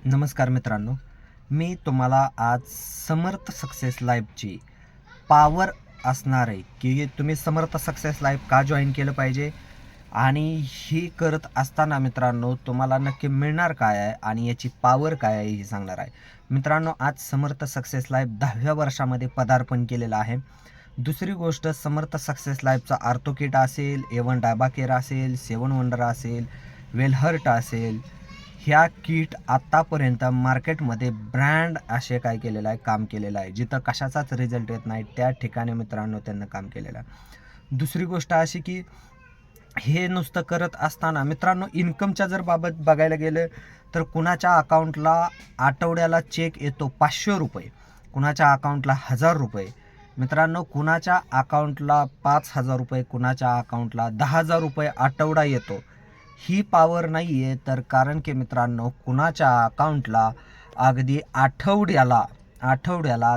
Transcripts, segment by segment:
नमस्कार मित्रांनो, मी तुम्हाला आज समर्थ सक्सेस लाईफची पॉवर असणार आहे की तुम्ही समर्थ सक्सेस लाईफ का जॉईन केलं पाहिजे आणि ही करत असताना मित्रांनो तुम्हाला नक्की मिळणार काय आहे आणि याची पॉवर काय आहे हे सांगणार आहे. मित्रांनो, आज समर्थ सक्सेस लाईफ 10व्या वर्षामध्ये पदार्पण केलेलं आहे. दुसरी गोष्ट, समर्थ सक्सेस लाईफचा आर्थो किट असेल, A1 डायबाकेर असेल, 7 वंडर असेल, वेलहर्ट असेल, ह्या किट आत्तापर्यंत मार्केटमध्ये ब्रँड असे काय केलेलं आहे, काम केलेलं आहे. जिथं कशाचाच रिझल्ट येत नाही त्या ठिकाणी मित्रांनो त्यांना काम केलेलं आहे. दुसरी गोष्ट अशी की हे नुसतं करत असताना मित्रांनो इन्कमच्या जर बाबत बघायला गेलं तर कुणाच्या अकाउंटला आठवड्याला चेक येतो 500 रुपये, कुणाच्या अकाउंटला 1000 रुपये. मित्रांनो, कुणाच्या अकाउंटला 5000 रुपये, कुणाच्या अकाउंटला 10,000 रुपये आठवडा येतो. ही पॉवर नाही आहे तर कारण की मित्रांनो कुणाच्या अकाउंटला अगदी आठवड्याला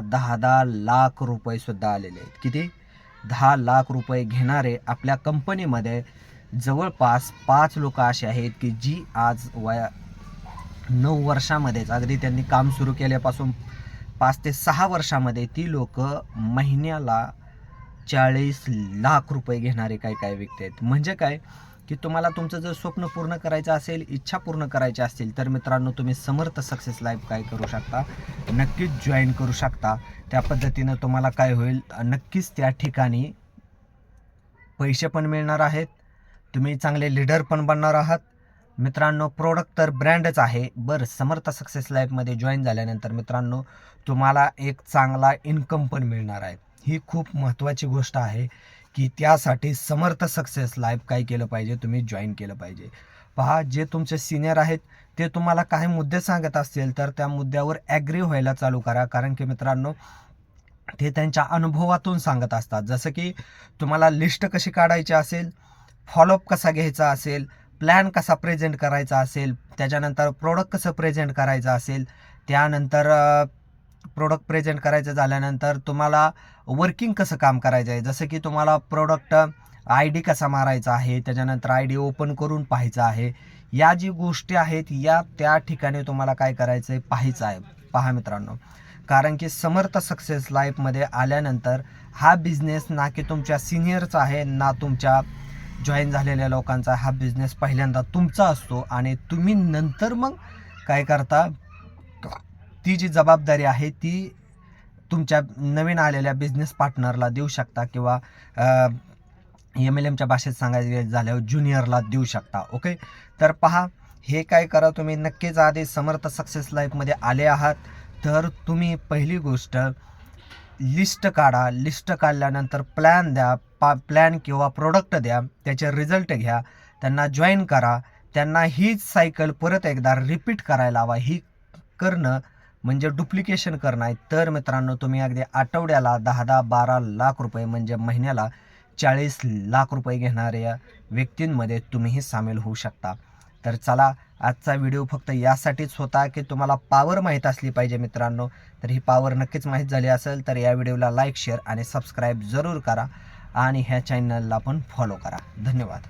10-10 लाख रुपयेसुद्धा आलेले आहेत. किती? 10 लाख रुपये घेणारे आपल्या कंपनीमध्ये जवळपास 5 लोक असे आहेत की जी आज 9 वर्षामध्येच अगदी त्यांनी काम सुरू केल्यापासून 5 ते 6 वर्षामध्ये ती लोक महिन्याला 40 लाख रुपये घेणारे काय व्यक्ती आहेत. म्हणजे काय की तुम्हाला तुमचं जर स्वप्न पूर्ण करायचं असेल, इच्छा पूर्ण करायची असतील तर मित्रांनो तुम्ही समर्थ सक्सेस लाईफ काय करू शकता, नक्कीच जॉईन करू शकता. त्या पद्धतीनं तुम्हाला काय होईल, नक्कीच त्या ठिकाणी पैसे पण मिळणार आहेत, तुम्ही चांगले लीडर पण बनणार आहात. मित्रांनो, प्रोडक्ट तर ब्रँडच आहे. बरं, समर्थ सक्सेस लाईफमध्ये जॉईन झाल्यानंतर मित्रांनो तुम्हाला एक चांगला इन्कम पण मिळणार आहे. ही खूप महत्त्वाची गोष्ट आहे की त्यासाठी समर्थ सक्सेस लाईफ काय केलं पाहिजे, तुम्ही जॉईन केलं पाहिजे. पहा, जे तुमचे सिनियर आहेत ते तुम्हाला काही मुद्दे सांगत असतील तर त्या मुद्द्यावर ॲग्री व्हायला चालू करा. कारण की मित्रांनो ते त्यांच्या अनुभवातून सांगत असतात. जसं की तुम्हाला लिस्ट कशी काढायची असेल, फॉलोअप कसा घ्यायचा असेल, प्लॅन कसा प्रेझेंट करायचा असेल, त्याच्यानंतर प्रोडक्ट कसं प्रेझेंट करायचं असेल, त्यानंतर प्रोडक्ट प्रेझेंट करायचं झाल्यानंतर तुम्हाला वर्किंग कसं काम करायचं आहे. जसं की तुम्हाला प्रोडक्ट ID कसा मारायचा आहे, त्याच्यानंतर ID ओपन करून पाहायचा आहे. या जी गोष्टी आहेत या त्या ठिकाणी तुम्हाला काय करायचं आहे, पाहायचं आहे. पहा मित्रांनो, कारण की समर्थ सक्सेस लाईफमध्ये आल्यानंतर हा बिझनेस ना की तुमच्या सिनियरचा आहे ना तुमच्या जॉईन झालेल्या लोकांचा. हा बिझनेस पहिल्यांदा तुमचा असतो आणि तुम्ही नंतर मग काय करता, ती जी जबाबदारी आहे ती तुमच्या नवीन आलेल्या बिझनेस पार्टनरला देऊ शकता किंवा MLMच्या भाषेत सांगायचं झाल्यावर ज्युनियरला देऊ शकता. ओके, तर पहा, हे काय करा, तुम्ही नक्कीच आधी समर्थ सक्सेस लाईफमध्ये आले आहात तर तुम्ही पहिली गोष्ट लिस्ट काढा. लिस्ट काढल्यानंतर प्लॅन द्या, प्लॅन किंवा प्रोडक्ट द्या, त्याचे रिझल्ट घ्या, त्यांना जॉईन करा, त्यांना हीच सायकल परत एकदा रिपीट करायला हवा. ही करणं म्हणजे डुप्लिकेशन करणं आहे. तर मित्रांनो तुम्ही अगदी आठवड्याला 10-12 लाख रुपये म्हणजे महिन्याला 40 लाख रुपये घेणाऱ्या व्यक्तींमध्ये तुम्हीही सामील होऊ शकता. तर चला, आजचा व्हिडिओ फक्त यासाठीच होता की तुम्हाला पॉवर माहीत असली पाहिजे मित्रांनो. तर ही पॉवर नक्कीच माहीत झाली असेल तर या व्हिडिओला लाईक, शेअर आणि सबस्क्राईब जरूर करा आणि ह्या चॅनलला पण फॉलो करा. धन्यवाद.